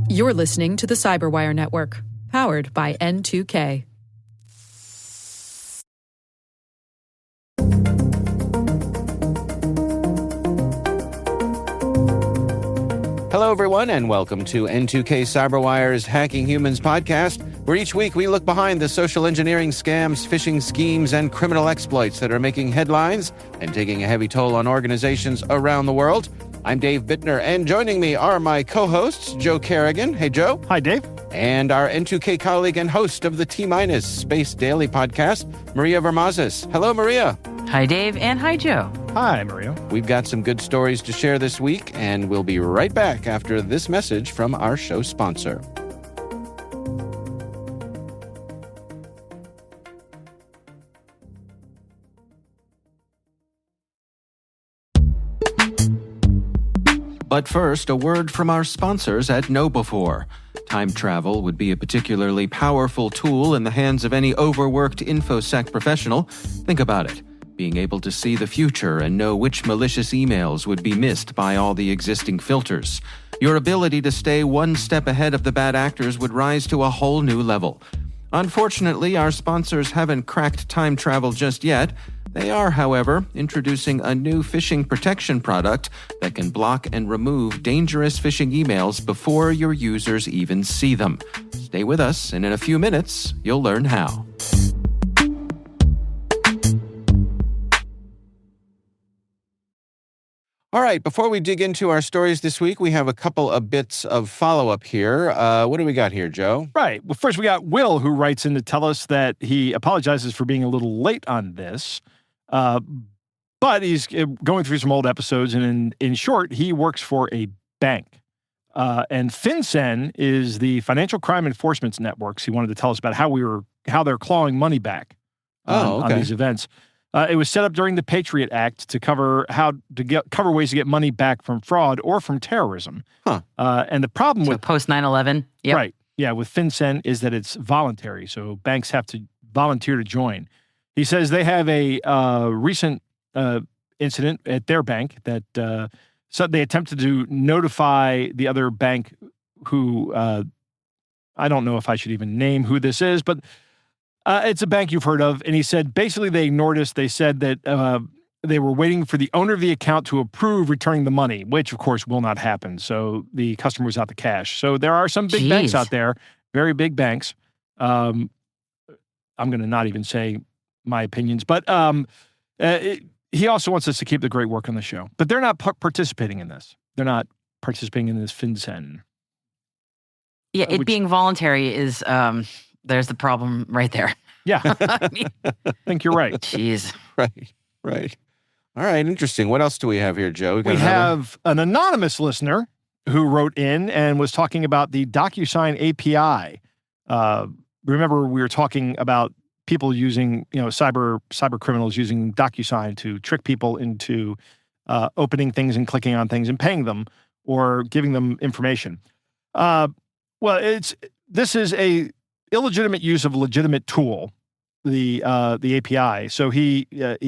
You're listening to the Cyberwire Network, powered by N2K. Hello, everyone, and welcome to N2K Cyberwire's Hacking Humans podcast, where each week we look behind the social engineering scams, phishing schemes, and criminal exploits that are making headlines and taking a heavy toll on organizations around the world. I'm Dave Bittner, and joining me are my co-hosts, Joe Kerrigan. Hey, Joe. Hi, Dave. And our N2K colleague and host of the T- Space Daily podcast, Maria Vermazes. Hello, Maria. Hi, Dave, and hi, Joe. Hi, Maria. We've got some good stories to share this week, and we'll be right back after this message from our show sponsor. But first, a word from our sponsors at KnowBe4. Time travel would be a particularly powerful tool in the hands of any overworked InfoSec professional. Think about it. Being able to see the future and know which malicious emails would be missed by all the existing filters. Your ability to stay one step ahead of the bad actors would rise to a whole new level. Unfortunately, our sponsors haven't cracked time travel just yet. They are, however, introducing a new phishing protection product that can block and remove dangerous phishing emails before your users even see them. Stay with us, and in a few minutes, you'll learn how. All right, before we dig into our stories this week, we have a couple of bits of follow-up here. What do we got here, Joe? Right. Well, first we got Will, who writes in to tell us that he apologizes for being a little late on this, but he's going through some old episodes, and in short, he works for a bank. And FinCEN is the Financial Crime Enforcement Networks. He wanted to tell us about how they're clawing money back on these events. It was set up during the Patriot Act to cover ways to get money back from fraud or from terrorism. Huh. And the problem with post 9/11, yep. Right, yeah, with FinCEN is that it's voluntary, so banks have to volunteer to join. He says they have a recent incident at their bank that so they attempted to notify the other bank, who I don't know if I should even name who this is, but. It's a bank you've heard of, and he said basically they ignored us. They said that they were waiting for the owner of the account to approve returning the money, which of course will not happen. So the customer was out the cash. So there are some big banks out there, very big banks. I'm going to not even say my opinions, but he also wants us to keep the great work on the show. But they're not participating in this. They're not participating in this FinCEN. Yeah, it being voluntary is... there's the problem right there. Yeah. I think you're right. Jeez. Right. All right, interesting. What else do we have here, Joe? We have an anonymous listener who wrote in and was talking about the DocuSign API. Remember, we were talking about people using, cyber criminals using DocuSign to trick people into opening things and clicking on things and paying them or giving them information. This is a illegitimate use of a legitimate tool, the API. So he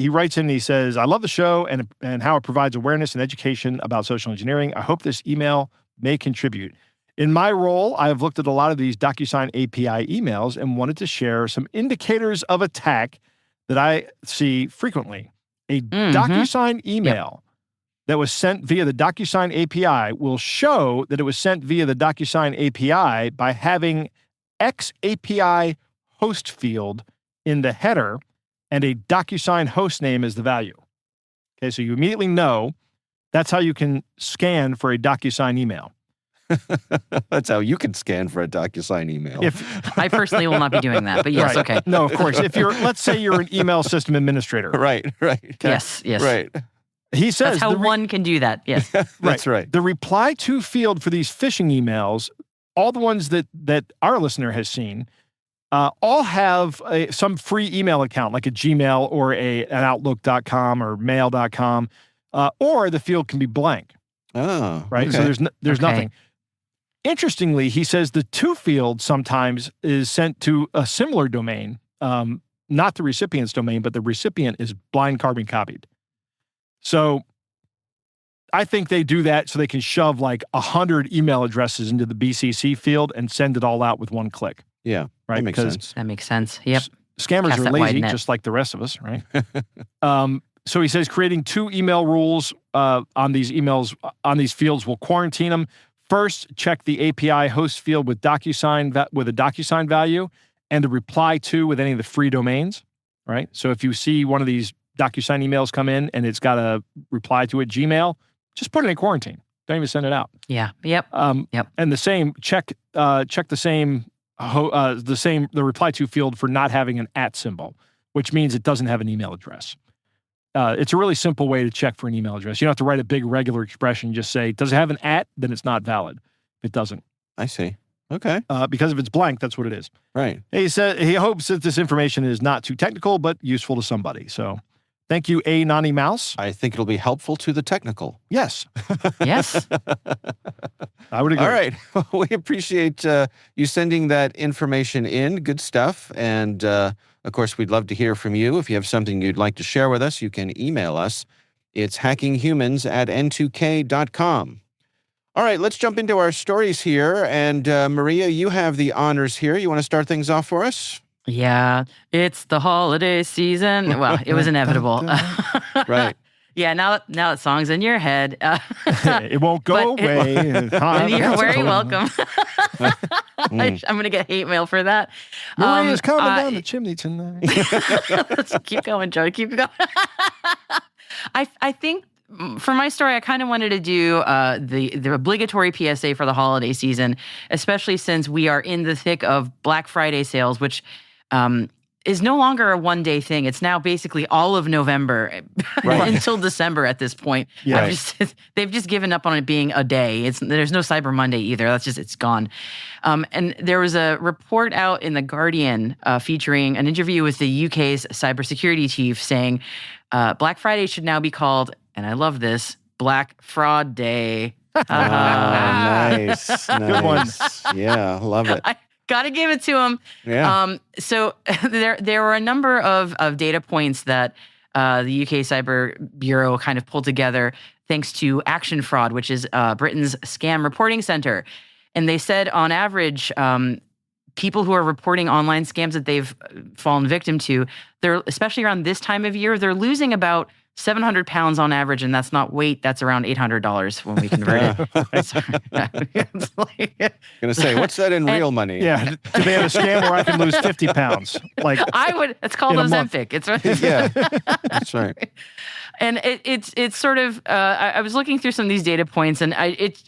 writes in and he says, I love the show and how it provides awareness and education about social engineering. I hope this email may contribute. In my role, I have looked at a lot of these DocuSign API emails and wanted to share some indicators of attack that I see frequently. A DocuSign email that was sent via the DocuSign API will show that it was sent via the DocuSign API by having XAPI host field in the header and a DocuSign host name as the value. Okay, so you immediately know that's how you can scan for a DocuSign email. That's how you can scan for a DocuSign email. I personally will not be doing that, but yes, right. Okay. No, of course. Let's say you're an email system administrator. Right. Okay. Yes. Right. He says that's how one can do that. Yes. That's right. The reply to field for these phishing emails, all the ones that our listener has seen, all have some free email account, like a Gmail or an Outlook.com or Mail.com, or the field can be blank. Oh, right. Okay. So there's nothing. Interestingly, he says the to field sometimes is sent to a similar domain, not the recipient's domain, but the recipient is blind carbon copied. So I think they do that so they can shove like 100 email addresses into the BCC field and send it all out with one click. Yeah, right. That makes sense. That makes sense. Yep. Scammers Cast are that lazy, wide net. just like the rest of us, right? So he says creating 2 email rules on these emails, on these fields will quarantine them. First, check the API host field with DocuSign with a DocuSign value and the reply to with any of the free domains, right? So if you see one of these DocuSign emails come in and it's got a reply to it, Gmail, just put it in quarantine. Don't even send it out. Yeah. Yep. Yep. And the same, check the same the reply to field for not having an @ symbol, which means it doesn't have an email address. It's a really simple way to check for an email address. You don't have to write a big regular expression. Just say, does it have an @ Then it's not valid. If it doesn't. I see. Okay. Because if it's blank, that's what it is. Right. He said he hopes that this information is not too technical, but useful to somebody. So thank you, A. Nani Mouse. I think it'll be helpful to the technical. Yes. Yes. I would agree. All right. We appreciate you sending that information in. Good stuff. And, of course, we'd love to hear from you. If you have something you'd like to share with us, you can email us. It's hackinghumans@n2k.com. All right, let's jump into our stories here. And Maria, you have the honors here. You want to start things off for us? Yeah. It's the holiday season. Well, it was inevitable. Right. Yeah, now that song's in your head. It won't go away. And you're very welcome. I'm going to get hate mail for that. Maria's coming down the chimney tonight. Let's keep going, Joe. Keep going. I think for my story, I kind of wanted to do the obligatory PSA for the holiday season, especially since we are in the thick of Black Friday sales, which is no longer a one-day thing. It's now basically all of November until December at this point. Yeah. They've just given up on it being a day. There's no Cyber Monday either. It's gone. And there was a report out in The Guardian featuring an interview with the UK's cybersecurity chief saying Black Friday should now be called, and I love this, Black Fraud Day. Nice. Good one. Yeah, love it. Got to give it to him. Yeah. So there were a number of data points that the UK Cyber Bureau kind of pulled together thanks to Action Fraud, which is Britain's scam reporting center. And they said on average, people who are reporting online scams that they've fallen victim to, they're, especially around this time of year, they're losing about 700 pounds on average, and that's not weight. That's around $800 when we convert it. Gonna say, what's that in real money? Yeah. Do they have a scam where I can lose 50 pounds? Like it's called Ozempic. Yeah, that's right. And it's sort of I was looking through some of these data points, and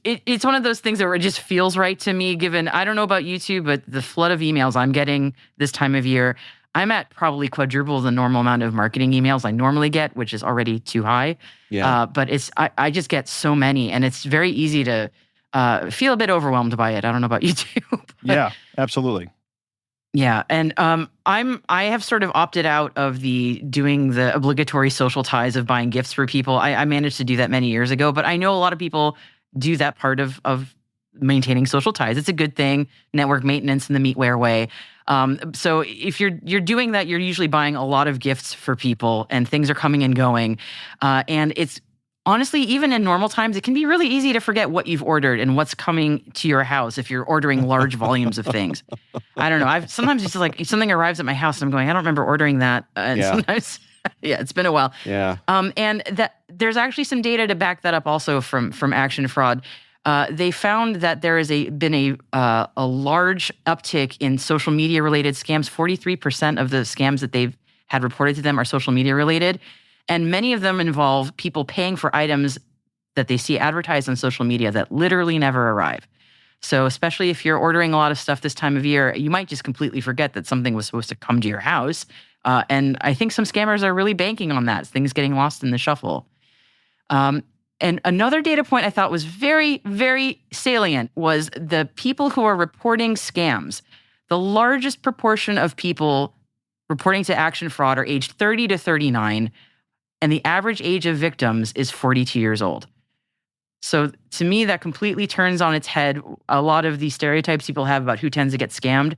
it's one of those things that it just feels right to me. Given I don't know about you two, but the flood of emails I'm getting this time of year, I'm at probably quadruple the normal amount of marketing emails I normally get, which is already too high. Yeah. But I just get so many, and it's very easy to feel a bit overwhelmed by it. I don't know about you two. Yeah, absolutely. Yeah, and I have sort of opted out of doing the obligatory social ties of buying gifts for people. I managed to do that many years ago, but I know a lot of people do that part of maintaining social ties. It's a good thing, network maintenance in the meatware way. So if you're doing that, you're usually buying a lot of gifts for people, and things are coming and going. And it's honestly, even in normal times, it can be really easy to forget what you've ordered and what's coming to your house if you're ordering large volumes of things. I don't know. Sometimes it's like something arrives at my house and I'm going, I don't remember ordering that. And sometimes, it's been a while. Yeah. And that there's actually some data to back that up also from Action Fraud. They found that there has been a large uptick in social media related scams. 43% of the scams that they've had reported to them are social media related. And many of them involve people paying for items that they see advertised on social media that literally never arrive. So especially if you're ordering a lot of stuff this time of year, you might just completely forget that something was supposed to come to your house. And I think some scammers are really banking on that, things getting lost in the shuffle. And another data point I thought was very, very salient was the people who are reporting scams. The largest proportion of people reporting to Action Fraud are aged 30 to 39, and the average age of victims is 42 years old. So to me, that completely turns on its head a lot of the stereotypes people have about who tends to get scammed,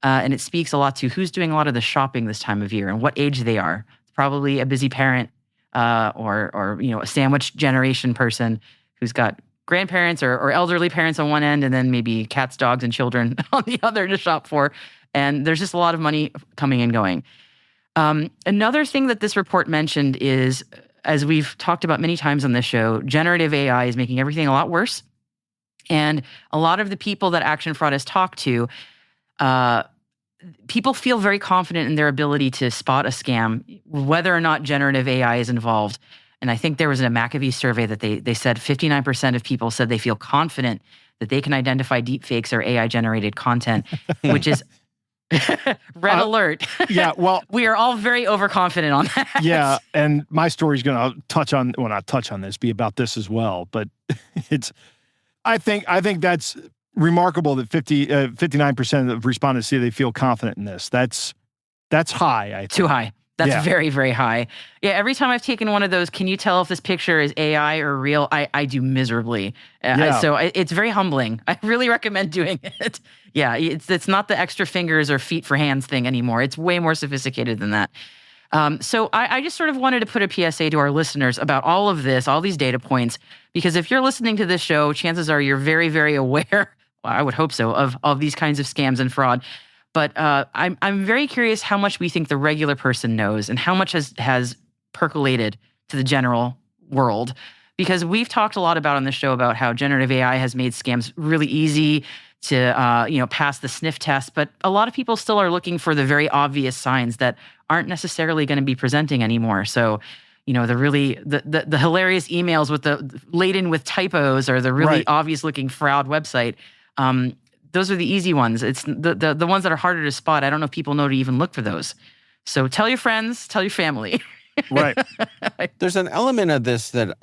and it speaks a lot to who's doing a lot of the shopping this time of year and what age they are. It's probably a busy parent or a sandwich generation person who's got grandparents or elderly parents on one end, and then maybe cats, dogs, and children on the other to shop for. And there's just a lot of money coming and going. Another thing that this report mentioned is, as we've talked about many times on this show, generative AI is making everything a lot worse. And a lot of the people that Action Fraud has talked to, people feel very confident in their ability to spot a scam, whether or not generative AI is involved. And I think there was a McAfee survey that they said 59% of people said they feel confident that they can identify deepfakes or AI-generated content, which is red alert. Yeah, well, we are all very overconfident on that. Yeah, and my story's going to not touch on this, be about this as well. But I think that's remarkable that 59% of respondents say they feel confident in this. That's high, I think. Too high. That's very, very high. Yeah, every time I've taken one of those, can you tell if this picture is AI or real? I do miserably. So it's very humbling. I really recommend doing it. Yeah, it's not the extra fingers or feet for hands thing anymore. It's way more sophisticated than that. So I just sort of wanted to put a PSA to our listeners about all of this, all these data points, because if you're listening to this show, chances are you're very, very aware, well, I would hope so, of these kinds of scams and fraud. But I'm very curious how much we think the regular person knows and how much has percolated to the general world. Because we've talked a lot about on the show about how generative AI has made scams really easy to pass the sniff test. But a lot of people still are looking for the very obvious signs that aren't necessarily going to be presenting anymore. So, the hilarious emails with the laden with typos or the really obvious looking fraud website. Those are the easy ones. It's the ones that are harder to spot. I don't know if people know to even look for those. So tell your friends, tell your family. Right. There's an element of this that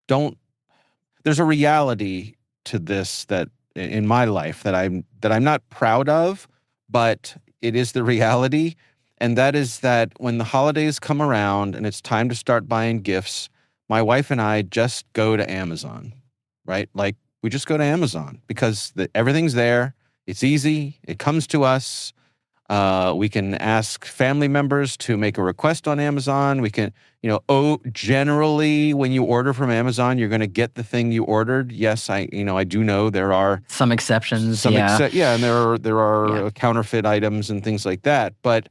there's a reality to this that in my life that I'm not proud of, but it is the reality. And that is that when the holidays come around and it's time to start buying gifts, my wife and I just go to Amazon, right? Like, we just go to Amazon because everything's there. It's easy. It comes to us. We can ask family members to make a request on Amazon. We can, generally when you order from Amazon, you're going to get the thing you ordered. Yes, I do know there are some exceptions. and there are counterfeit items and things like that. But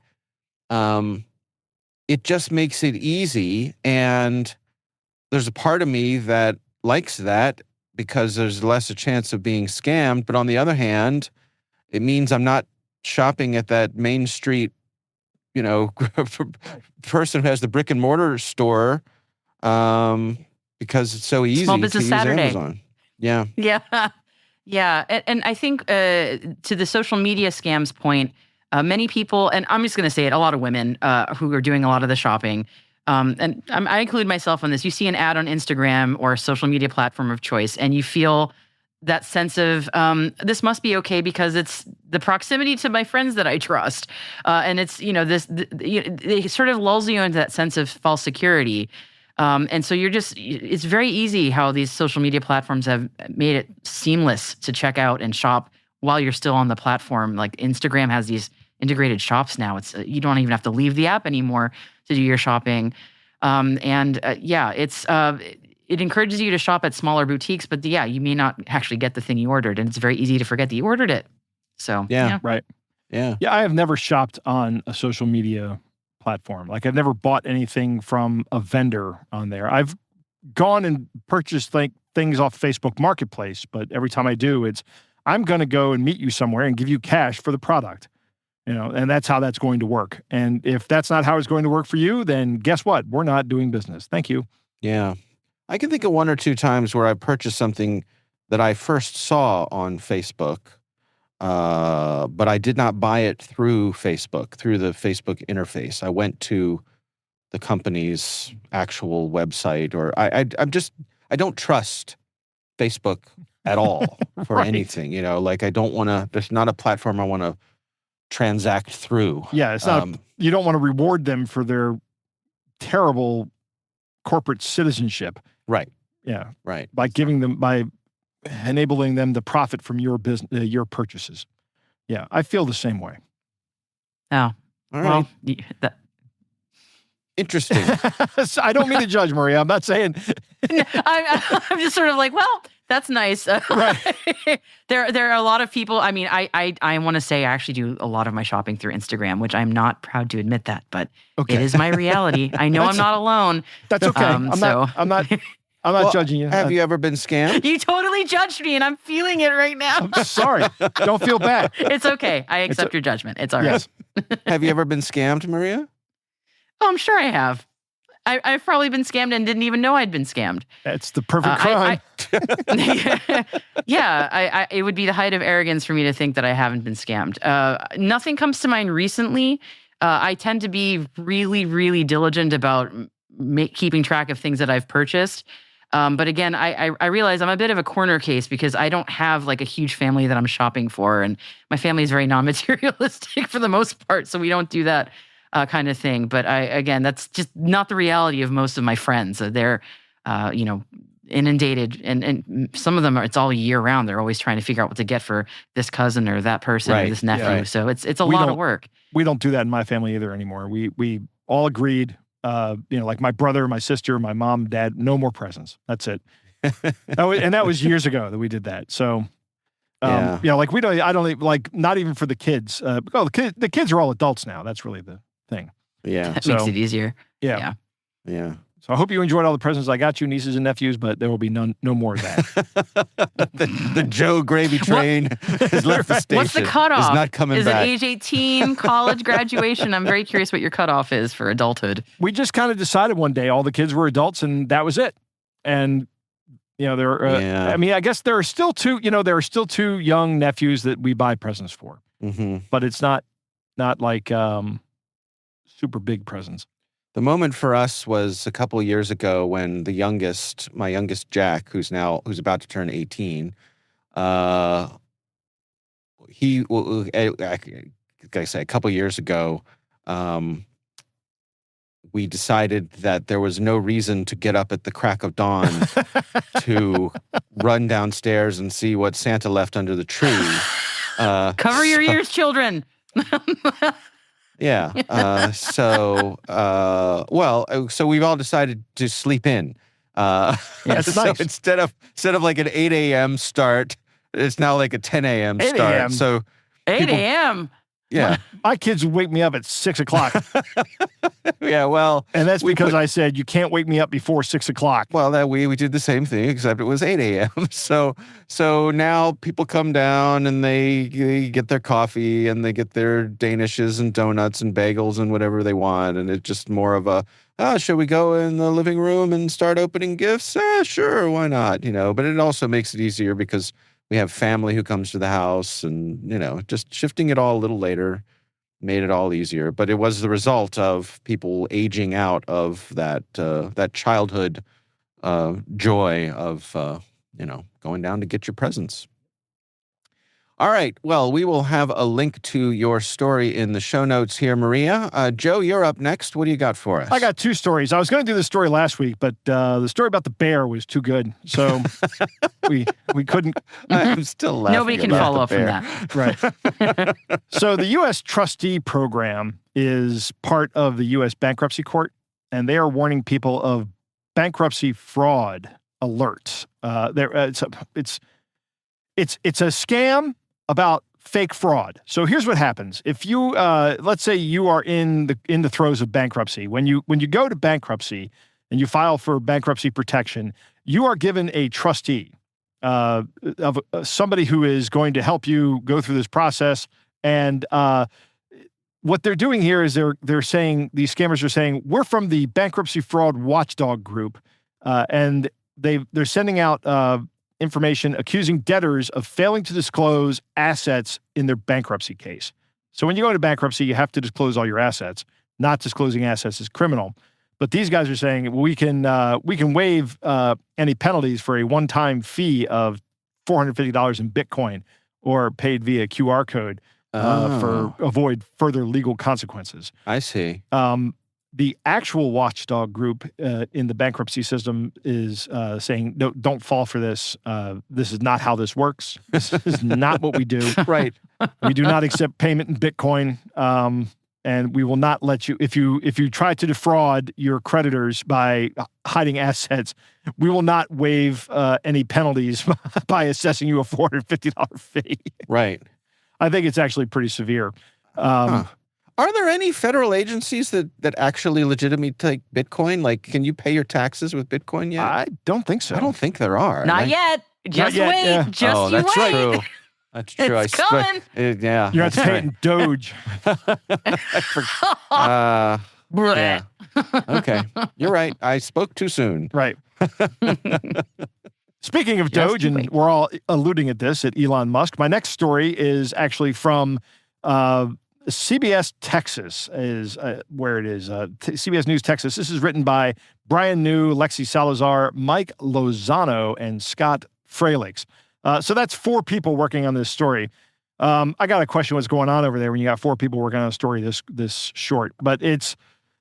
it just makes it easy. And there's a part of me that likes that, because there's less a chance of being scammed. But on the other hand, it means I'm not shopping at that Main Street, person who has the brick and mortar store, because it's so easy Small Business to Saturday. use Amazon. Yeah. Yeah. Yeah. And I think to the social media scams point, many people, and I'm just going to say it, a lot of women who are doing a lot of the shopping, and I include myself on this. You see an ad on Instagram or a social media platform of choice, and you feel that sense of this must be okay because it's the proximity to my friends that I trust, and it's it sort of lulls you into that sense of false security, and so it's very easy how these social media platforms have made it seamless to check out and shop while you're still on the platform. Like Instagram has these integrated shops now. It's you don't even have to leave the app anymore to do your shopping. It encourages you to shop at smaller boutiques, but you may not actually get the thing you ordered, and it's very easy to forget that you ordered it. So right. Yeah, I have never shopped on a social media platform. Like, I've never bought anything from a vendor on there. I've gone and purchased things off Facebook Marketplace, but every time I do, I'm going to go and meet you somewhere and give you cash for the product. And that's how that's going to work. And if that's not how it's going to work for you, then guess what? We're not doing business. Thank you. Yeah. I can think of one or two times where I purchased something that I first saw on Facebook, but I did not buy it through Facebook, through the Facebook interface. I went to the company's actual website, or I don't trust Facebook at all for anything. I don't want to, there's not a platform I want to transact through. Yeah, it's not. You don't want to reward them for their terrible corporate citizenship. Right. Yeah. Right. By enabling them to profit from your business, your purchases. Yeah, I feel the same way. Oh, all right. Interesting. So I don't mean to judge, Maria. I'm not saying. I'm just sort of like, well, that's nice. Right. There are a lot of people. I mean, I want to say I actually do a lot of my shopping through Instagram, which I'm not proud to admit that, but it is my reality. I know I'm not alone. That's okay. I'm not Well, judging you. Have you ever been scammed? You totally judged me, and I'm feeling it right now. I'm sorry. Don't feel bad. It's okay. I accept your judgment. It's all right. Yes. Have you ever been scammed, Maria? Oh, I'm sure I have. I've probably been scammed and didn't even know I'd been scammed. That's the perfect crime. Yeah, it would be the height of arrogance for me to think that I haven't been scammed. Nothing comes to mind recently. I tend to be really, really diligent about keeping track of things that I've purchased. But again, I realize I'm a bit of a corner case because I don't have like a huge family that I'm shopping for. And my family is very non-materialistic for the most part. So we don't do that kind of thing. But again, that's just not the reality of most of my friends. They're, inundated. And some of them, it's all year round. They're always trying to figure out what to get for this cousin or that person or this nephew. Right. So it's a lot of work. We don't do that in my family either anymore. We all agreed, like my brother, my sister, my mom, dad, no more presents. That's it. And that was years ago that we did that. So, like I don't like, not even for the kids. The kids are all adults now. That's really the thing. Yeah. That makes it easier. Yeah. Yeah. So I hope you enjoyed all the presents I got you, nieces and nephews, but there will be no more of that. the Joe gravy train has left the station. What's the cutoff? Is not coming is back. Is it age 18, college, graduation? I'm very curious what your cutoff is for adulthood. We just kind of decided one day all the kids were adults and that was it. And, I mean, I guess there are still two young nephews that we buy presents for, but it's not like super big presents. The moment for us was a couple of years ago when my youngest Jack, who's about to turn 18, I gotta say, a couple of years ago, we decided that there was no reason to get up at the crack of dawn to run downstairs and see what Santa left under the tree. Cover your ears, children. Yeah. So we've all decided to sleep in. That's so nice. Instead of like an 8 a.m. start, it's now like a 10 a.m. 8 start. a.m. So 8 a.m. Yeah. My kids would wake me up at 6 o'clock. Yeah, well. And that's because I said, you can't wake me up before 6 o'clock. Well, we did the same thing, except it was 8 a.m. So now people come down and they get their coffee and they get their Danishes and donuts and bagels and whatever they want. And it's just more of a, should we go in the living room and start opening gifts? Sure, why not? But it also makes it easier because we have family who comes to the house and, just shifting it all a little later made it all easier. But it was the result of people aging out of that childhood joy of, going down to get your presents. All right. Well, we will have a link to your story in the show notes here, Maria. Joe, you're up next. What do you got for us? I got two stories. I was going to do this story last week, but the story about the bear was too good. So we couldn't. I'm still laughing. Nobody can about follow the up from bear. that. Right. So the U.S. trustee program is part of the U.S. bankruptcy court, and they are warning people of bankruptcy fraud alerts. It's a scam about fake fraud. So here's what happens. If you, let's say you are in the throes of bankruptcy, when you go to bankruptcy and you file for bankruptcy protection, you are given a trustee of somebody who is going to help you go through this process. And what they're doing here is they're saying, these scammers are saying, we're from the bankruptcy fraud watchdog group, and they're sending out information accusing debtors of failing to disclose assets in their bankruptcy case. So when you go into bankruptcy, you have to disclose all your assets. Not disclosing assets is criminal. But these guys are saying we can waive any penalties for a one-time fee of $450 in Bitcoin or paid via QR code for avoid further legal consequences. I see. The actual watchdog group in the bankruptcy system is saying, no, don't fall for this. This is not how this works. This is not what we do. Right. We do not accept payment in Bitcoin. and we will not let you, if you try to defraud your creditors by hiding assets, we will not waive any penalties by assessing you a $450 fee. Right. I think it's actually pretty severe. Are there any federal agencies that actually legitimately take Bitcoin? Like, can you pay your taxes with Bitcoin yet? I don't think so. I don't think there are. Not yet. Just yet, wait. yeah. Just you that's wait. true. That's true. It's coming. Yeah. You're going to have to that's pay it right. in Doge. Yeah. Okay. You're right. I spoke too soon. Right. Speaking of Just Doge, and wait. we're all alluding at this, at Elon Musk, my next story is actually from CBS Texas, is where it is. CBS News Texas. This is written by Brian New, Lexi Salazar, Mike Lozano, and Scott Fralix. So that's 4 people working on this story. I got to question what's going on over there when you got 4 people working on a story this short. But it's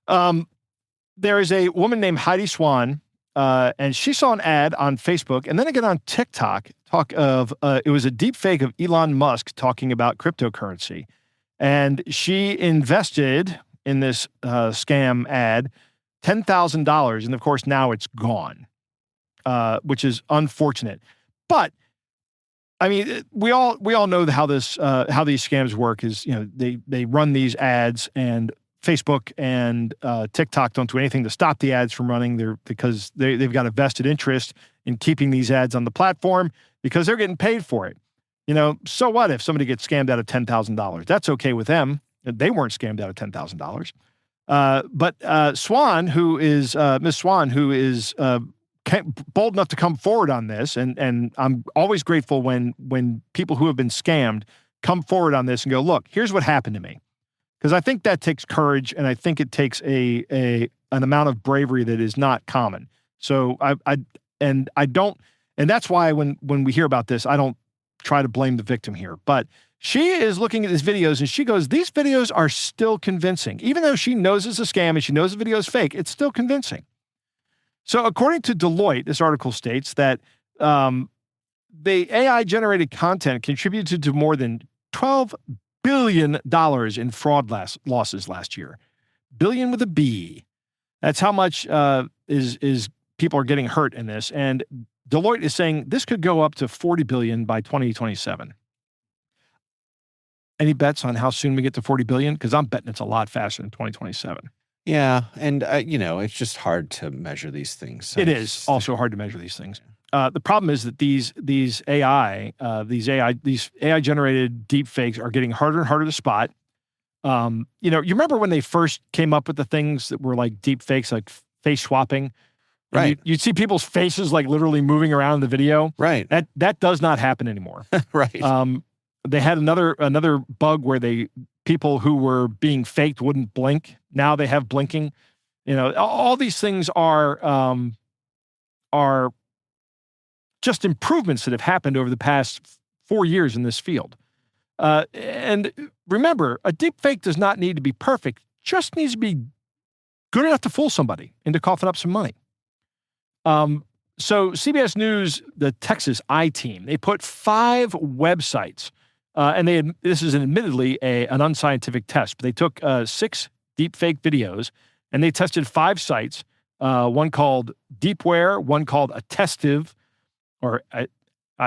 there is a woman named Heidi Swan, and she saw an ad on Facebook, and then again on TikTok. It was a deep fake of Elon Musk talking about cryptocurrency, and she invested in this scam ad $10,000, and of course now it's gone, which is unfortunate. But I mean, we all know how these scams work. Is they run these ads, and Facebook and TikTok don't do anything to stop the ads from running. Because they've got a vested interest in keeping these ads on the platform because they're getting paid for it. So what if somebody gets scammed out of $10,000? That's okay with them. They weren't scammed out of $10,000. But Swan, who is Miss Swan, who is bold enough to come forward on this, and I'm always grateful when people who have been scammed come forward on this and go, look, here's what happened to me. Because I think that takes courage, and I think it takes an amount of bravery that is not common. So and that's why when we hear about this, I don't try to blame the victim here. But she is looking at these videos, and she goes, these videos are still convincing. Even though she knows it's a scam and she knows the video is fake, it's still convincing. So according to Deloitte, this article states that the AI-generated content contributed to more than $12 billion in fraud losses last year. Billion with a B. That's how much is people are getting hurt in this. And Deloitte is saying this could go up to $40 billion by 2027. Any bets on how soon we get to $40 billion? Because I'm betting it's a lot faster than 2027. Yeah, and it's just hard to measure these things. It is also hard to measure these things. The problem is that these AI generated deep fakes are getting harder and harder to spot. You remember when they first came up with the things that were like deep fakes, like face swapping, and right? You'd see people's faces like literally moving around in the video, right? That does not happen anymore, right? They had another bug where people who were being faked wouldn't blink. Now they have blinking. All these things are just improvements that have happened over the past 4 years in this field. And remember, a deep fake does not need to be perfect; just needs to be good enough to fool somebody into coughing up some money. So CBS News, the Texas I-Team, they put 5 websites, and this is admittedly an unscientific test, but they took 6 deepfake videos, and they tested 5 sites, one called Deepware, one called Attestive, or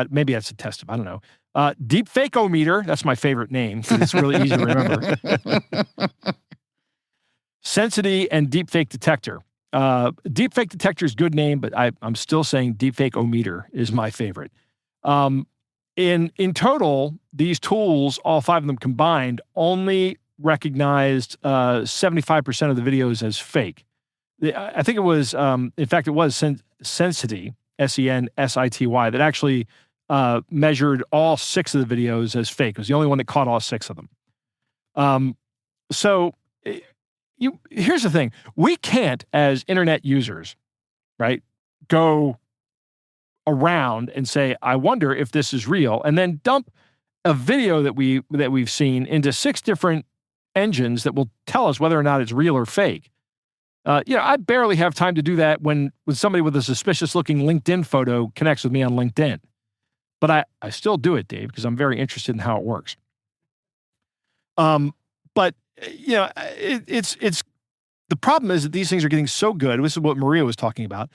maybe that's Attestive, I don't know. Deepfakeometer, that's my favorite name, because it's really easy to remember. Sensity and Deepfake Detector. Deepfake Detector is a good name, but I'm still saying Deepfakeometer is my favorite. In total, these tools, all 5 of them combined, only recognized 75% of the videos as fake. I think it was, in fact, it was Sensity, Sensity, that actually measured all 6 of the videos as fake. It was the only one that caught all 6 of them. Here's the thing. We can't, as internet users, right, go around and say, I wonder if this is real, and then dump a video that we've seen into 6 different engines that will tell us whether or not it's real or fake. I barely have time to do that when somebody with a suspicious-looking LinkedIn photo connects with me on LinkedIn. But I still do it, Dave, because I'm very interested in how it works. But it's the problem is that these things are getting so good. This is what Maria was talking about.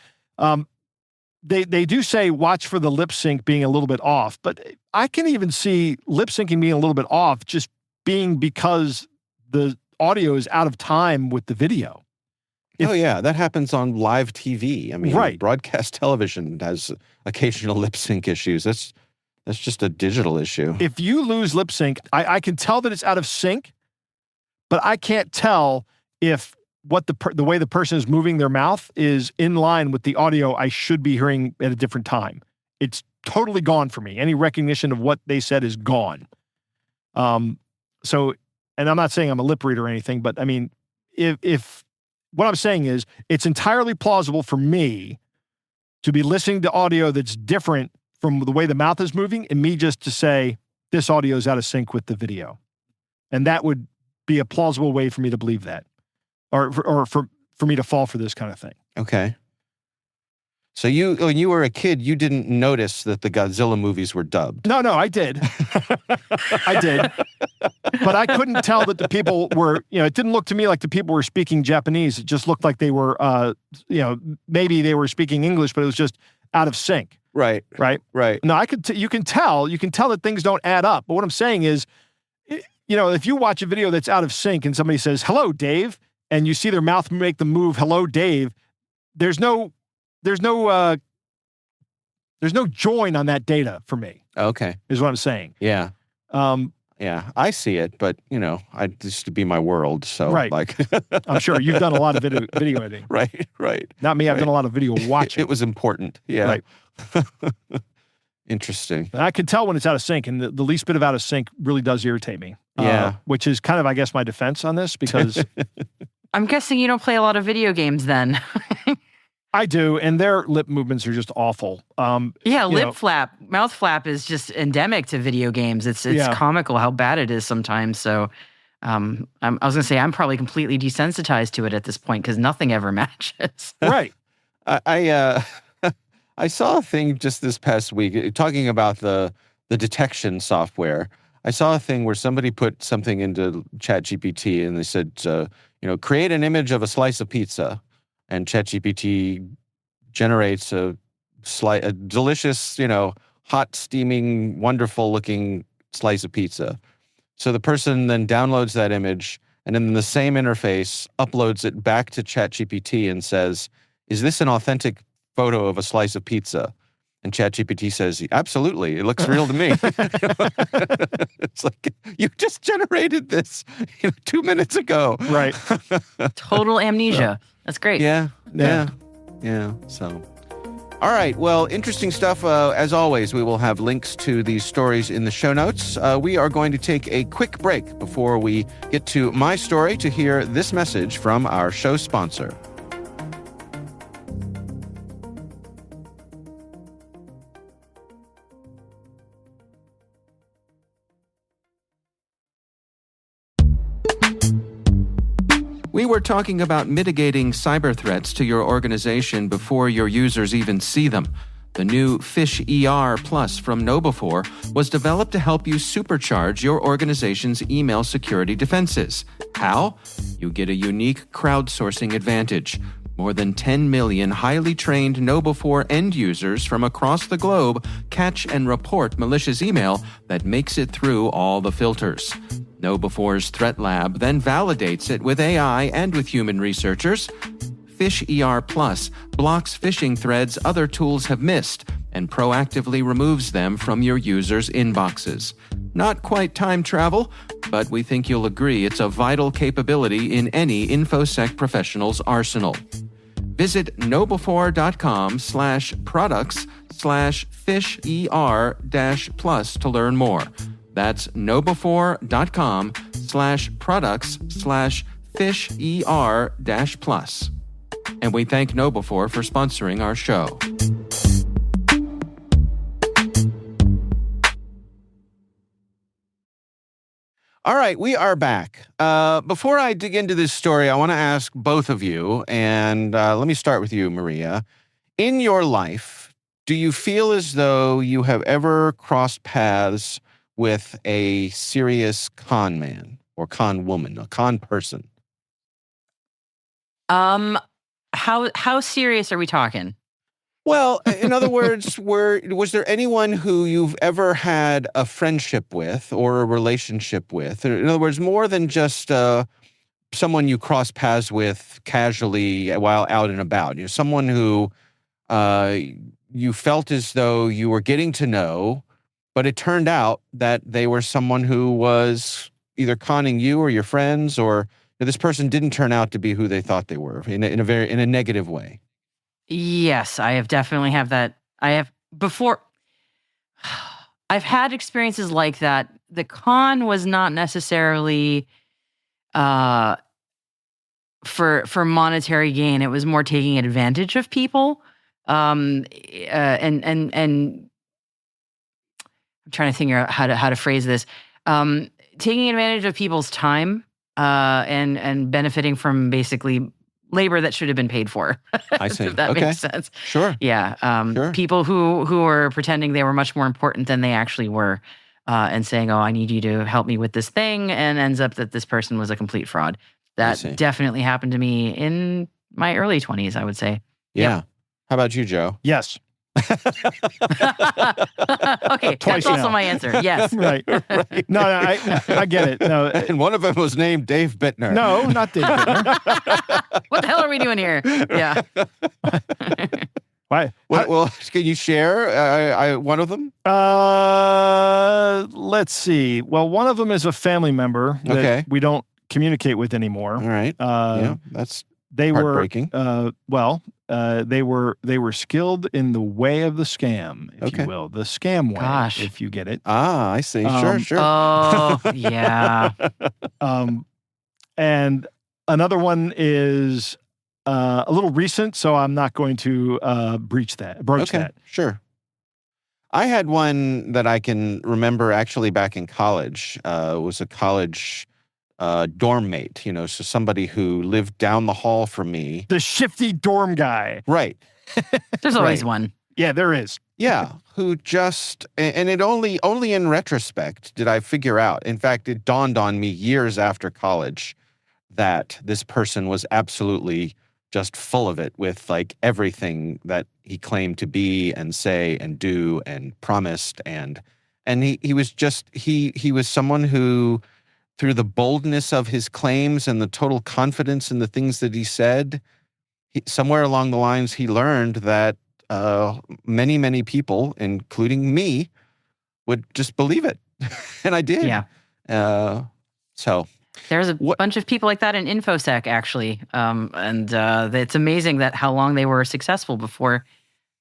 They do say watch for the lip sync being a little bit off, but I can even see lip syncing being a little bit off just being because the audio is out of time with the video. That happens on live TV. I mean, right. Broadcast television has occasional lip sync issues. That's just a digital issue. If you lose lip sync, I can tell that it's out of sync, but I can't tell if what the way the person is moving their mouth is in line with the audio I should be hearing at a different time. It's totally gone for me. Any recognition of what they said is gone. So, and I'm not saying I'm a lip reader or anything, but I mean, if what I'm saying is it's entirely plausible for me to be listening to audio that's different from the way the mouth is moving and me just to say this audio is out of sync with the video. And that would be a plausible way for me to believe that. Or for me to fall for this kind of thing. Okay. So when you were a kid, you didn't notice that the Godzilla movies were dubbed. No, I did. I did. But I couldn't tell that the people were, it didn't look to me like the people were speaking Japanese. It just looked like they were, maybe they were speaking English, but it was just out of sync. Right. No, you can tell that things don't add up. But what I'm saying is, if you watch a video that's out of sync and somebody says, "Hello, Dave," and you see their mouth make the move, "Hello, Dave," there's no join on that data for me. Okay. Is what I'm saying. Yeah. Yeah, I see it, but I just to be my world. So right. I'm sure you've done a lot of video editing. Right. Not me. I've done a lot of video watching. It was important. Yeah. Right. Interesting. And I can tell when it's out of sync, and the least bit of out of sync really does irritate me. Yeah. Which is kind of, I guess, my defense on this because I'm guessing you don't play a lot of video games then. I do, and their lip movements are just awful. Flap, mouth flap is just endemic to video games. It's comical how bad it is sometimes. So I was going to say I'm probably completely desensitized to it at this point because nothing ever matches. Right. I saw a thing just this past week talking about the detection software. I saw a thing where somebody put something into ChatGPT and they said, create an image of a slice of pizza. And ChatGPT generates a delicious, hot, steaming, wonderful-looking slice of pizza. So the person then downloads that image and in the same interface uploads it back to ChatGPT and says, "Is this an authentic photo of a slice of pizza?" And ChatGPT says, "Absolutely, it looks real to me." It's like, you just generated this 2 minutes ago. Right. Total amnesia. That's great. Yeah. So, all right. Well, interesting stuff. As always, we will have links to these stories in the show notes. We are going to take a quick break before we get to my story to hear this message from our show sponsor. We were talking about mitigating cyber threats to your organization before your users even see them. The new Fish ER Plus from KnowBe4 was developed to help you supercharge your organization's email security defenses. How? You get a unique crowdsourcing advantage. More than 10 million highly trained KnowBe4 end users from across the globe catch and report malicious email that makes it through all the filters. KnowBe4's Threat Lab then validates it with AI and with human researchers. Fish ER Plus blocks phishing threads other tools have missed and proactively removes them from your users' inboxes. Not quite time travel, but we think you'll agree it's a vital capability in any InfoSec professional's arsenal. Visit knowbe4.com/products/fisher-plus to learn more. That's knowbe4.com/products/fisher-plus. And we thank KnowBe4 for sponsoring our show. All right, we are back. Before I dig into this story, I want to ask both of you, and let me start with you, Maria. In your life, do you feel as though you have ever crossed paths with a serious con man? or con woman, a con person? How serious are we talking? Well, in other words, was there anyone who you've ever had a friendship with or a relationship with? In other words, more than just someone you cross paths with casually while out and about. Someone who uh, you felt as though you were getting to know, but it turned out that they were someone who was either conning you or your friends, or this person didn't turn out to be who they thought they were in a negative way. Yes, I have definitely have that. I have before. I've had experiences like that. The con was not necessarily uh, for monetary gain. It was more taking advantage of people. And I'm trying to figure out how to phrase this. Taking advantage of people's time and benefiting from basically labor that should have been paid for. I see. If that Okay. makes sense. Sure. Yeah. Sure. People who were pretending they were much more important than they actually were, and saying, "Oh, I need you to help me with this thing," and ends up that this person was a complete fraud. I see. That definitely happened to me in my early 20s, I would say. Yeah. How about you, Joe? Yes. Okay, Twice that's also now. my answer. Yes. Right. No, I get it. No, And one of them was named Dave Bittner. no, not Dave Bittner. What the hell are we doing here? Yeah. Why? Well, can you share one of them? Let's see. Well, one of them is a family member that Okay. we don't communicate with anymore. All right. Yeah, that's They were heartbreaking. they were skilled in the way of the scam, if Okay. you will, the scam way, Gosh. if you get it. I see. Sure, sure. Oh, yeah. And another one is a little recent, so I'm not going to broach that. Sure. I had one that I can remember actually back in college. It was a college dorm mate, so somebody who lived down the hall from me. The shifty dorm guy. Right. There's always Right. one. Yeah, there is. Yeah, who just, and it only in retrospect did I figure out. In fact, it dawned on me years after college that this person was absolutely just full of it with like everything that he claimed to be and say and do and promised, and he was just he was someone who, through the boldness of his claims and the total confidence in the things that he said, somewhere along the lines he learned that many people, including me, would just believe it, and I did. Yeah. So There's a bunch of people like that in InfoSec, actually. And it's amazing that how long they were successful before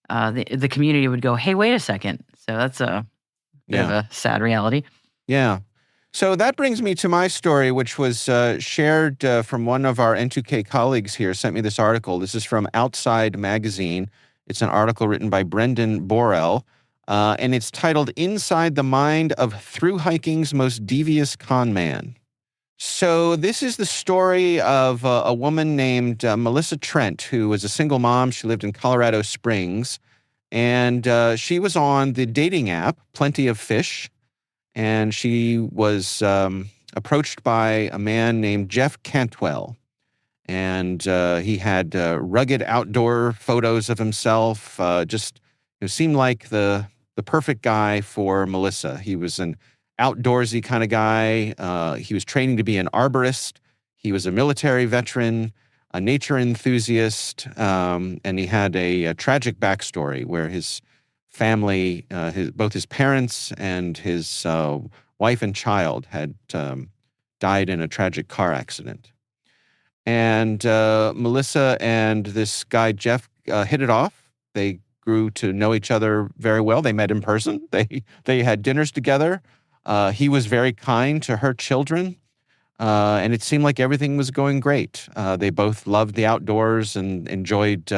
the community would go, hey, wait a second. So that's a bit of a sad reality. Yeah. So that brings me to my story, which was shared from one of our N2K colleagues here, sent me this article. This is from Outside Magazine. It's an article written by Brendan Borrell, and it's titled Inside the Mind of Through Hiking's Most Devious Con Man. So this is the story of a woman named Melissa Trent, who was a single mom. She lived in Colorado Springs, and she was on the dating app Plenty of Fish, and she was approached by a man named Jeff Cantwell, and he had rugged outdoor photos of himself. Seemed like the perfect guy for Melissa. He was an outdoorsy kind of guy. He was training to be an arborist. He was a military veteran, a nature enthusiast, and he had a tragic backstory where his family, both his parents and his wife and child had died in a tragic car accident. And Melissa and this guy, Jeff, hit it off. They grew to know each other very well. They met in person. They had dinners together. He was very kind to her children, and it seemed like everything was going great. They both loved the outdoors and enjoyed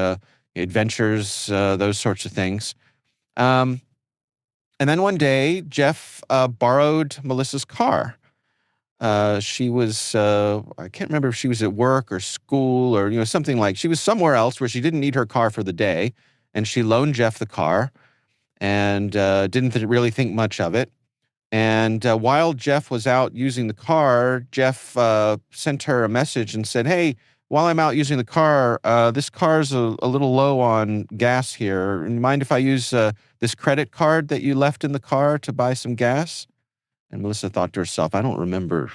adventures, those sorts of things. And then one day, Jeff borrowed Melissa's car. She was, I can't remember if she was at work or school or, something like, she was somewhere else where she didn't need her car for the day. And she loaned Jeff the car and didn't really think much of it. And while Jeff was out using the car, Jeff sent her a message and said, "Hey, while I'm out using the car, this car's a little low on gas here. Mind if I use this credit card that you left in the car to buy some gas?" And Melissa thought to herself, "I don't remember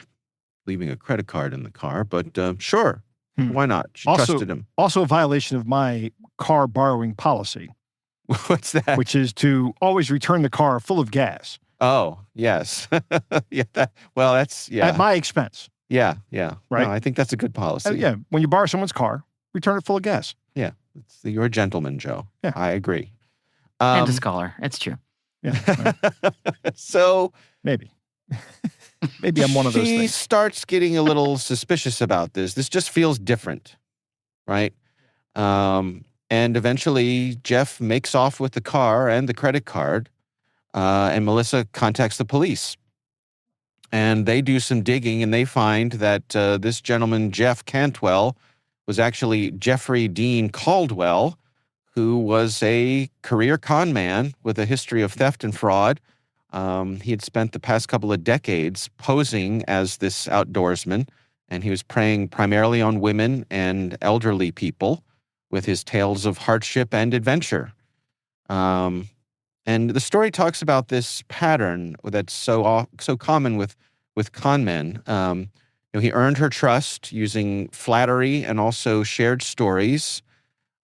leaving a credit card in the car, but sure, why not?" She trusted him. Also a violation of my car borrowing policy. What's that? Which is to always return the car full of gas. Oh, yes. Yeah. That's at my expense. Yeah. Right. No, I think that's a good policy. Yeah. When you borrow someone's car, return it full of gas. Yeah. You're a gentleman, Joe. Yeah. I agree. And a scholar. It's true. Yeah. So maybe I'm one of those She things. starts getting a little suspicious about this. This just feels different, right? And eventually Jeff makes off with the car and the credit card, and Melissa contacts the police. And they do some digging, and they find that this gentleman, Jeff Cantwell, was actually Jeffrey Dean Caldwell, who was a career con man with a history of theft and fraud. He had spent the past couple of decades posing as this outdoorsman, and he was preying primarily on women and elderly people with his tales of hardship and adventure. And the story talks about this pattern that's so common with con men. He earned her trust using flattery and also shared stories,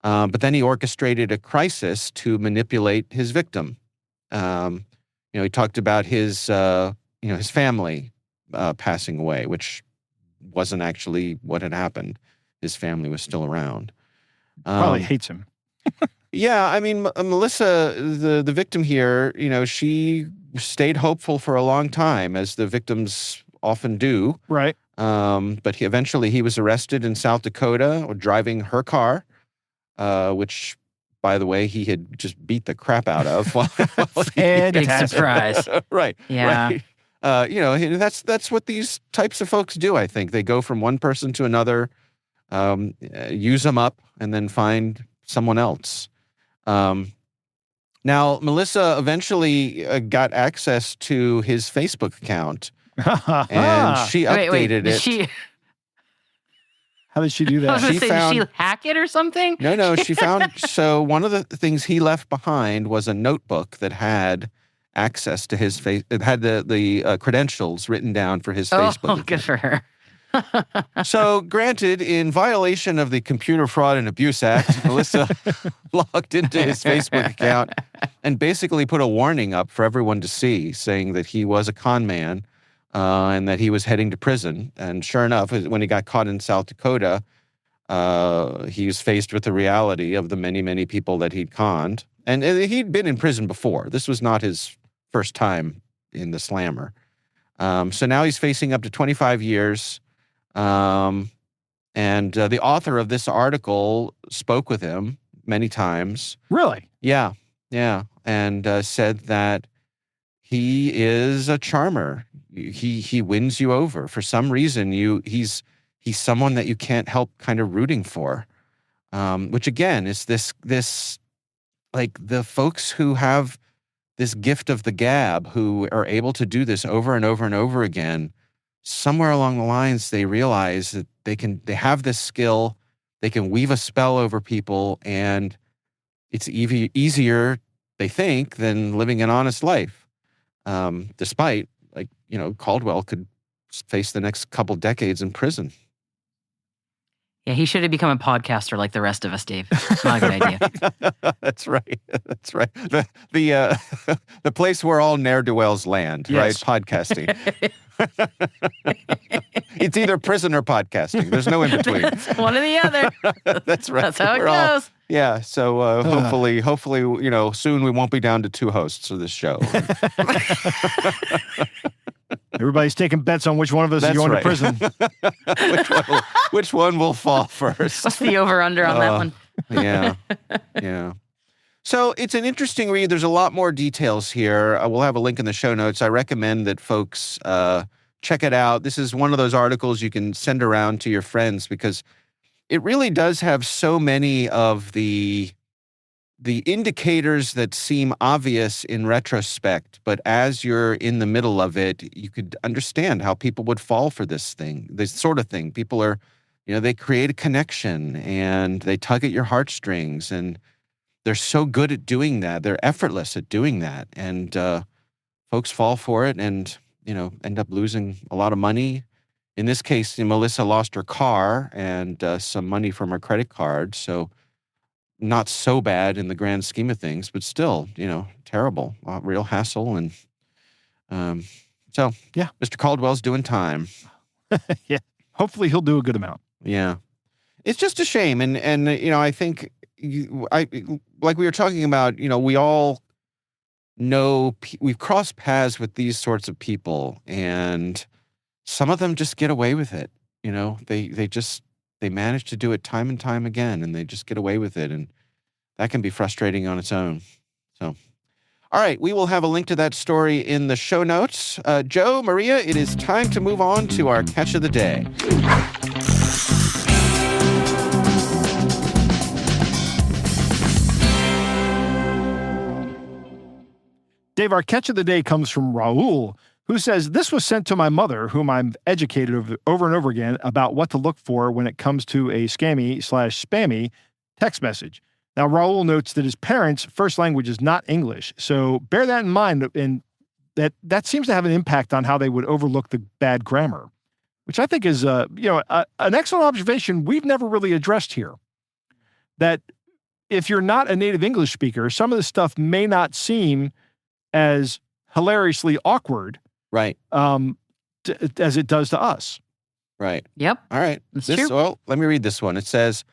but then he orchestrated a crisis to manipulate his victim. He talked about his family passing away, which wasn't actually what had happened. His family was still around. Probably hates him. Yeah, I mean, Melissa, the victim here, she stayed hopeful for a long time, as the victims often do. Right. But eventually he was arrested in South Dakota driving her car, which, by the way, he had just beat the crap out of. Big surprise. Right. Yeah. Right. That's what these types of folks do, I think. They go from one person to another, use them up, and then find someone else. Now, Melissa eventually got access to his Facebook account, and she updated it. How did she do that? I was going to say, did she hack it or something? No, she found... So one of the things he left behind was a notebook that had access to his face. It had the credentials written down for his Facebook account. Good for her. So, granted, in violation of the Computer Fraud and Abuse Act, Melissa logged into his Facebook account and basically put a warning up for everyone to see, saying that he was a con man and that he was heading to prison. And sure enough, when he got caught in South Dakota, he was faced with the reality of the many, many people that he'd conned. And he'd been in prison before. This was not his first time in the slammer. So now he's facing up to 25 years. And the author of this article spoke with him many times. Really? Yeah. And said that he is a charmer. He wins you over. For some reason, he's someone that you can't help kind of rooting for. Which again is this like the folks who have this gift of the gab, who are able to do this over and over and over again. Somewhere along the lines, they realize that they have this skill, they can weave a spell over people, and it's easier, they think, than living an honest life. Despite, Caldwell could face the next couple decades in prison. Yeah, he should have become a podcaster like the rest of us, Dave. It's not a good idea. That's right. The place where all ne'er-do-wells land, yes. Right? Podcasting. It's either prison or podcasting. There's no in between. One or the other. That's right. That's how it goes. Yeah. So hopefully, soon we won't be down to two hosts of this show. Everybody's taking bets on which one of us is going to prison. which one will fall first? What's the over-under on that one? Yeah. So it's an interesting read. There's a lot more details here. We'll have a link in the show notes. I recommend that folks check it out. This is one of those articles you can send around to your friends because it really does have so many of the the indicators that seem obvious in retrospect, but as you're in the middle of it, you could understand how people would fall for this sort of thing. People are, they create a connection and they tug at your heartstrings, and they're so good at doing that. They're effortless at doing that. And folks fall for it and, end up losing a lot of money. In this case, Melissa lost her car and some money from her credit card. So not so bad in the grand scheme of things, but still, terrible, real hassle. And so, yeah, Mr. Caldwell's doing time. Yeah. Hopefully he'll do a good amount. Yeah. It's just a shame. And I think, like we were talking about, we all know, we've crossed paths with these sorts of people, and some of them just get away with it. They manage to do it time and time again, and they just get away with it. And that can be frustrating on its own. So, all right, we will have a link to that story in the show notes. Joe, Maria, it is time to move on to our catch of the day. Dave, our catch of the day comes from Raul, who says, this was sent to my mother, whom I've educated over and over again about what to look for when it comes to a scammy/spammy text message. Now, Raul notes that his parents' first language is not English, so bear that in mind, and that seems to have an impact on how they would overlook the bad grammar, which I think is an excellent observation we've never really addressed here. That if you're not a native English speaker, some of the stuff may not seem as hilariously awkward, right? As it does to us. Right. Yep. All right. That's true. Well, let me read this one. It says,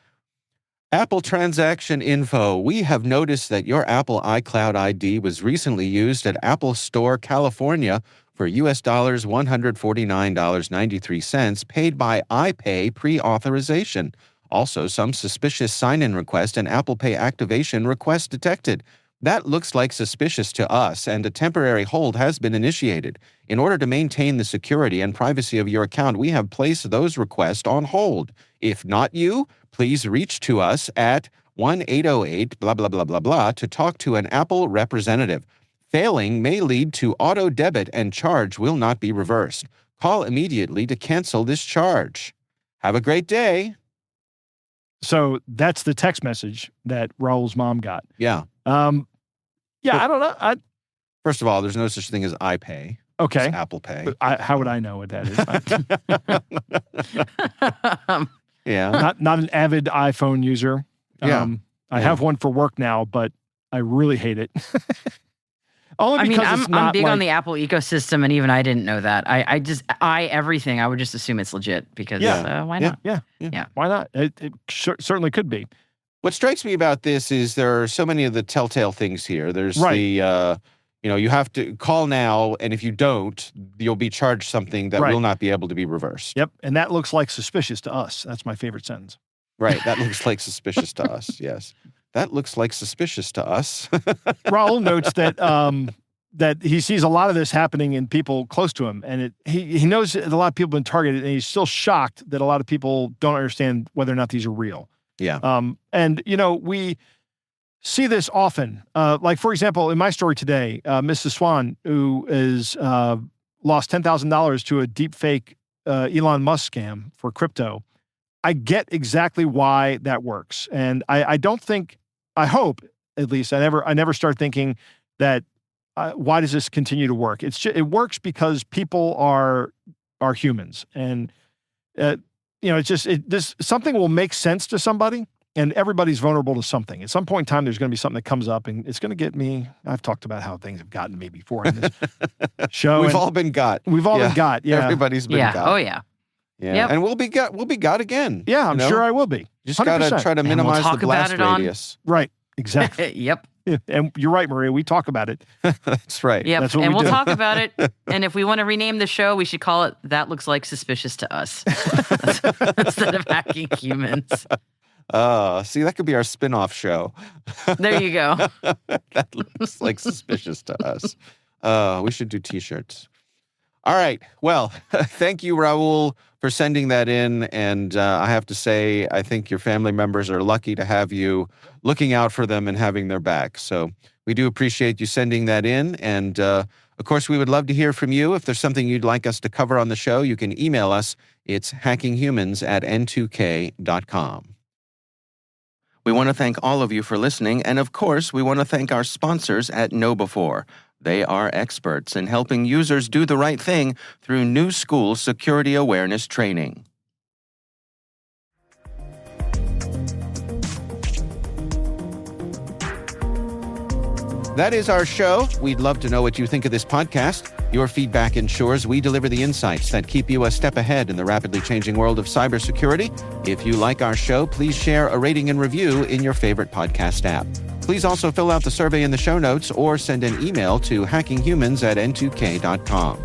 Apple transaction info. We have noticed that your Apple iCloud ID was recently used at Apple Store, California for US dollars $149.93 paid by iPay pre-authorization. Also, some suspicious sign-in request and Apple Pay activation request detected. That looks like suspicious to us, and a temporary hold has been initiated. In order to maintain the security and privacy of your account, we have placed those requests on hold. If not you, please reach to us at 1-808 blah, blah, blah, blah, blah to talk to an Apple representative. Failing may lead to auto debit and charge will not be reversed. Call immediately to cancel this charge. Have a great day. So that's the text message that Raul's mom got. Yeah. I don't know. First of all, there's no such thing as iPay. Okay. It's Apple Pay. How would I know what that is? Yeah. Not an avid iPhone user. Yeah. I have one for work now, but I really hate it. Only because it's not I'm big on the Apple ecosystem, and even I didn't know that. I everything. I would just assume it's legit because why not? Yeah. Why not? It certainly could be. What strikes me about this is there are so many of the telltale things here. There's the, you have to call now, and if you don't, you'll be charged something that will not be able to be reversed. Yep, and that looks like suspicious to us. That's my favorite sentence. Right, that looks like suspicious to us, yes. That looks like suspicious to us. Raul notes that that he sees a lot of this happening in people close to him, and he knows that a lot of people have been targeted, and he's still shocked that a lot of people don't understand whether or not these are real. Yeah. And, we see this often. Like, for example, in my story today, Mrs. Swan, who is lost $10,000 to a deep fake Elon Musk scam for crypto. I get exactly why that works. And I hope, at least, I never start thinking that, why does this continue to work? It works because people are humans. And, something will make sense to somebody, and everybody's vulnerable to something. At some point in time, there's going to be something that comes up, and it's going to get me. I've talked about how things have gotten me before in this show. We've all been got. We've all been got. Yeah, everybody's been got. Oh yeah. Yeah, yep. And we'll be got again. Yeah, I'm sure I will be. Just got to try to minimize the blast radius. Right. Exactly. Yep. And you're right, Maria. We talk about it. That's right. Yep. That's what and we we'll do. talk about it. And if we want to rename the show, we should call it "That Looks Like Suspicious to Us" instead of hacking humans. See, that could be our spin-off show. There you go. That looks like suspicious to us. We should do T-shirts. All right. Well, thank you, Raul, for sending that in. And I have to say, I think your family members are lucky to have you looking out for them and having their back. So we do appreciate you sending that in. And of course, we would love to hear from you. If there's something you'd like us to cover on the show, you can email us. It's hackinghumans@n2k.com. We want to thank all of you for listening, and of course, we want to thank our sponsors at KnowBe4. They are experts in helping users do the right thing through new school security awareness training. That is our show. We'd love to know what you think of this podcast. Your feedback ensures we deliver the insights that keep you a step ahead in the rapidly changing world of cybersecurity. If you like our show, please share a rating and review in your favorite podcast app. Please also fill out the survey in the show notes or send an email to hackinghumans@n2k.com.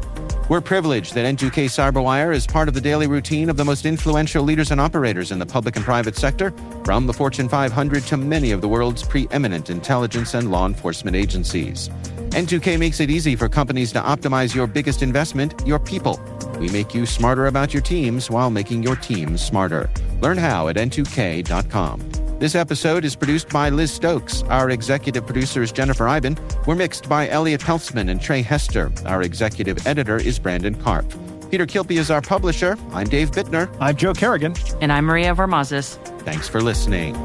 We're privileged that N2K Cyberwire is part of the daily routine of the most influential leaders and operators in the public and private sector, from the Fortune 500 to many of the world's preeminent intelligence and law enforcement agencies. N2K makes it easy for companies to optimize your biggest investment, your people. We make you smarter about your teams while making your teams smarter. Learn how at n2k.com. This episode is produced by Liz Stokes. Our executive producer is Jennifer Iben. We're mixed by Elliot Peltzman and Trey Hester. Our executive editor is Brandon Karp. Peter Kilpie is our publisher. I'm Dave Bittner. I'm Joe Kerrigan. And I'm Maria Varmazis. Thanks for listening.